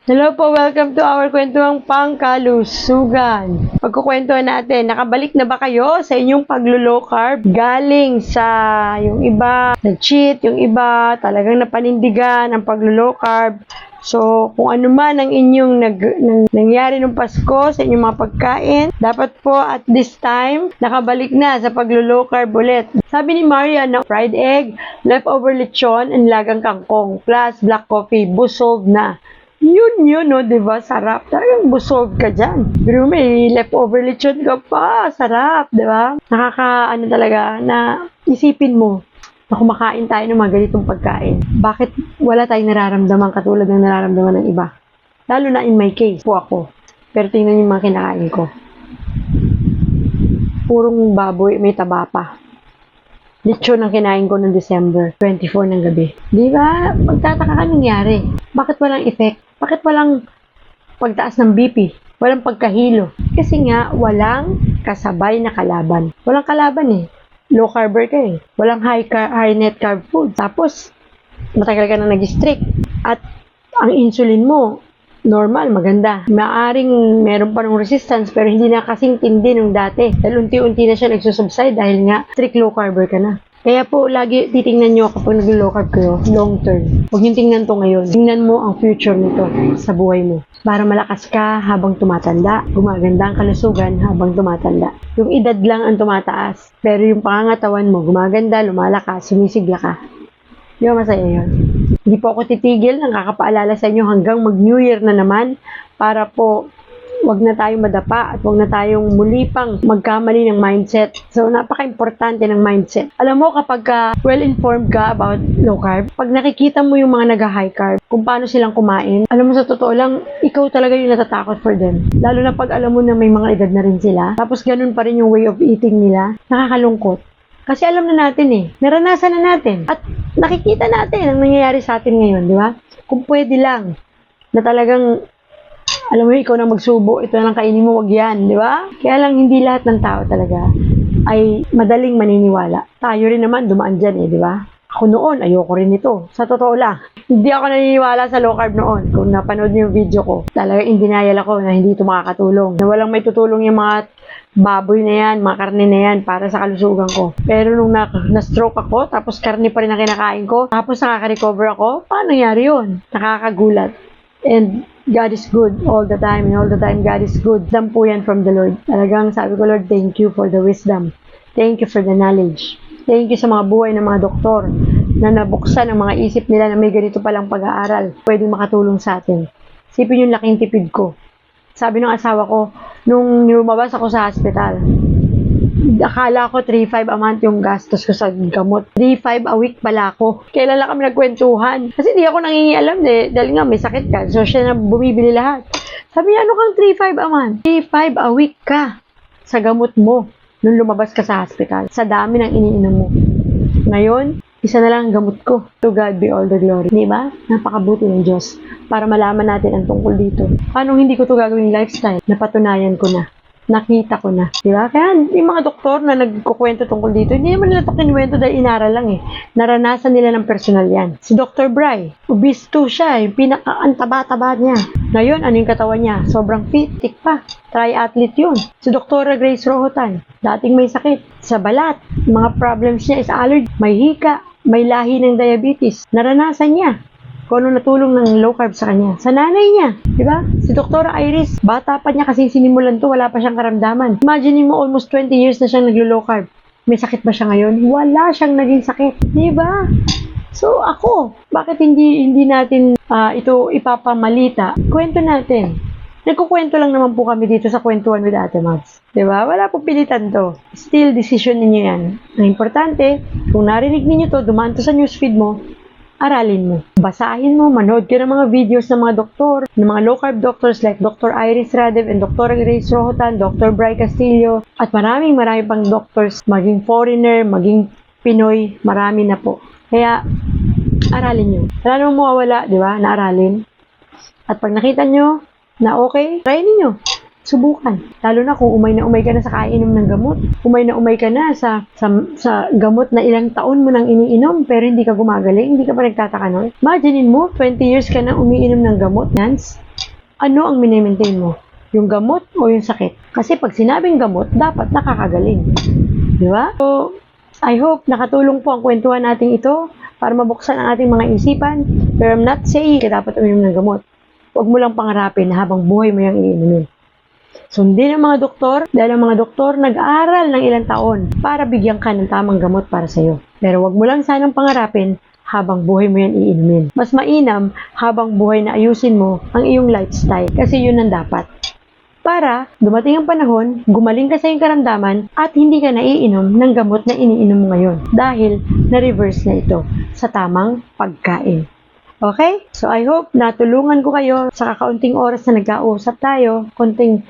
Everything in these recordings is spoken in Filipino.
Hello po, welcome to our kwentuhang pangkalusugan. Pagkukwentuhan natin, nakabalik na ba kayo sa inyong paglo-low carb? Galing sa yung iba, cheat, yung iba, talagang napanindigan ang paglo-low carb. So, kung ano man ang inyong nangyari nung Pasko sa inyong mga pagkain, dapat po at this time, nakabalik na sa paglo-low carb ulit. Sabi ni Maria na fried egg, leftover lechon, and lagang kangkong, plus black coffee, busog na. Yun, no, diba? Sarap. Talagang busog ka dyan. Pero may leftover lechon ka pa. Sarap, diba? Talaga, na isipin mo na kumakain tayo ng mga ganitong pagkain. Bakit wala tayong nararamdaman katulad ng nararamdaman ng iba? Lalo na in my case, po ako. Pero tingnan yung mga kinakain ko. Purong baboy, may taba pa. Lechon ang kinain ko noong December 24 ng gabi. Di ba? Magtataka ka nangyari. Bakit walang effect? Bakit walang pagtaas ng BP? Walang pagkahilo? Kasi nga, walang kasabay na kalaban. Walang kalaban eh. Low carb ka eh. Walang high net carb food. Tapos, matagal ka na nag-strict. At ang insulin mo, normal, maganda. Maaring meron pa ng resistance pero hindi na kasing tindi nung dati. Dahil unti-unti na siya nagsusubside dahil nga strict low carb ka na. Kaya po, lagi titingnan nyo kapag nag-low carb kayo, long term. Huwag nyo tingnan to ngayon. Tingnan mo ang future nito sa buhay mo. Para malakas ka habang tumatanda. Gumaganda ang kalusugan habang tumatanda. Yung edad lang ang tumataas. Pero yung pangangatawan mo, gumaganda, lumalakas, sumisigla ka. Di ba masaya yun? Hindi po ako titigil ng kakapaalala sa inyo hanggang mag-New Year na naman para po wag na tayong madapa at wag na tayong muli pang magkamali ng mindset. So, napaka-importante ng mindset. Alam mo, kapag well-informed ka about low carb, pag nakikita mo yung mga nag-high carb, kung paano silang kumain, alam mo sa totoo lang, ikaw talaga yung natatakot for them. Lalo na pag alam mo na may mga edad na rin sila, tapos ganun pa rin yung way of eating nila, nakakalungkot. Kasi alam na natin eh, naranasan na natin, at nakikita natin ang nangyayari sa atin ngayon, di ba? Kung pwede lang, na talagang alam mo, ikaw na magsubo, ito na lang kainin mo, wag yan, di ba? Kaya lang, hindi lahat ng tao talaga ay madaling maniniwala. Tayo rin naman, dumaan dyan di ba? Ako noon, ayoko rin ito. Sa totoo lang, hindi ako naniniwala sa low carb noon. Kung napanood niyo yung video ko, talagang in denial ako na hindi ito makakatulong. Na walang may tutulong yung mga baboy na yan, mga karne na yan para sa kalusugan ko. Pero nung na-stroke ako, tapos karne pa rin ang kinakain ko, tapos nakaka-recover ako, paano nangyari yun? Nakakagulat. And God is good all the time, and all the time God is good. Wisdom po yan from the Lord. Talagang sabi ko, Lord, thank you for the wisdom. Thank you for the knowledge. Thank you sa mga buhay ng mga doktor na nabuksan ang mga isip nila na may ganito palang pag-aaral. Pwedeng makatulong sa atin. Sipin yung laking tipid ko. Sabi ng asawa ko, nung lumabas ako sa hospital, akala ko 3,500 a month yung gastos ko sa gamot. 3,500 a week pala ako. Kailan lang kami nagkwentuhan. Kasi di ako nangingialam dahil nga may sakit ka. So siya na bumibili lahat. Sabi niya, ano kang 3,500 a month? 3,500 a week ka sa gamot mo nung lumabas ka sa hospital. Sa dami ng iniinom mo. Ngayon, isa na lang ang gamot ko. To God be all the glory. Di ba? Napakabuti ng Diyos para malaman natin ang tungkol dito. Paano hindi ko to gagawing lifestyle? Napatunayan ko na. Nakita ko na. Diba? Kaya yung mga doktor na nagkukwento tungkol dito, hindi naman nila ito kinuwento dahil inaral lang Naranasan nila ng personal yan. Si Dr. Bry, obese to siya. Yung pinaka-antaba-taba niya. Ngayon, ano yung katawan niya? Sobrang fit, tik pa. Triathlete yun. Si Dr. Grace Rohotan, dating may sakit sa balat. Mga problems niya is allergy. May hika, may lahi ng diabetes. Naranasan niya kung ano natulong ng low carb sa kanya. Sa nanay niya, di ba? Si Dr. Iris, bata pa niya kasi sinimulan to, wala pa siyang karamdaman. Imagine mo, almost 20 years na siyang naglo-low carb. May sakit ba siya ngayon? Wala siyang naging sakit. Di ba? So, ako, bakit hindi natin ito ipapamalita? Kwento natin. Nagkukwento lang naman po kami dito sa Kwentuhan with Ate Mads. Di ba? Wala pong pilitan to. Still, decision ninyo yan. Ang importante, kung narinig ninyo to, dumaan to sa newsfeed mo, aralin mo. Basahin mo, manood ka ng mga videos ng mga doktor, ng mga low carb doctors like Dr. Iris Radev and Dr. Grace Rohotan, Dr. Bry Castillo, at marami pang doctors, maging foreigner, maging Pinoy, marami na po. Kaya, aralin nyo. Wala namang mawawala, di ba, na aralin. At pag nakita nyo na okay, try ninyo. Subukan. Lalo na kung umay ka na sa kainom ng gamot. Umay ka na sa gamot na ilang taon mo nang iniinom pero hindi ka gumagaling, hindi ka pa nagtataka nun. Imaginein mo, 20 years ka na umiinom ng gamot, Nance. Ano ang minimaintain mo? Yung gamot o yung sakit? Kasi pag sinabing gamot, dapat nakakagaling. Di ba? So, I hope nakatulong po ang kwentuhan natin ito para mabuksan ang ating mga isipan. Pero I'm not saying ka dapat uminom ng gamot. Huwag mo lang pangarapin na habang buhay mo yung iinumin. Sundin ang mga doktor dahil ang mga doktor nag-aaral ng ilang taon para bigyan ka ng tamang gamot para sa'yo. Pero wag mo lang sanang pangarapin habang buhay mo yan iinumin. Mas mainam habang buhay na ayusin mo ang iyong lifestyle kasi yun ang dapat. Para dumating ang panahon, gumaling ka sa iyong karamdaman at hindi ka naiinom ng gamot na iniinom mo ngayon dahil na-reverse na ito sa tamang pagkain. Okay? So I hope natulungan ko kayo sa kakaunting oras na nagkausap tayo, konting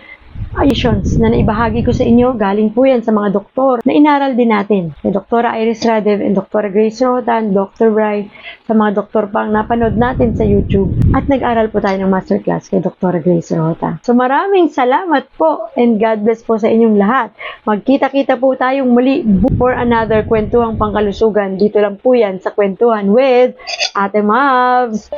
additions na naibahagi ko sa inyo, galing po yan sa mga doktor na inaral din natin. Kay Dr. Iris Radev and Dr. Grace Rotan, Dr. Bry, sa mga doktor pang napanood natin sa YouTube. At nag-aral po tayo ng masterclass kay Dr. Grace Rota. So maraming salamat po and God bless po sa inyong lahat. Magkita-kita po tayong muli for another kwentuhang pangkalusugan. Dito lang po yan sa Kwentuhan with Ate Mavs.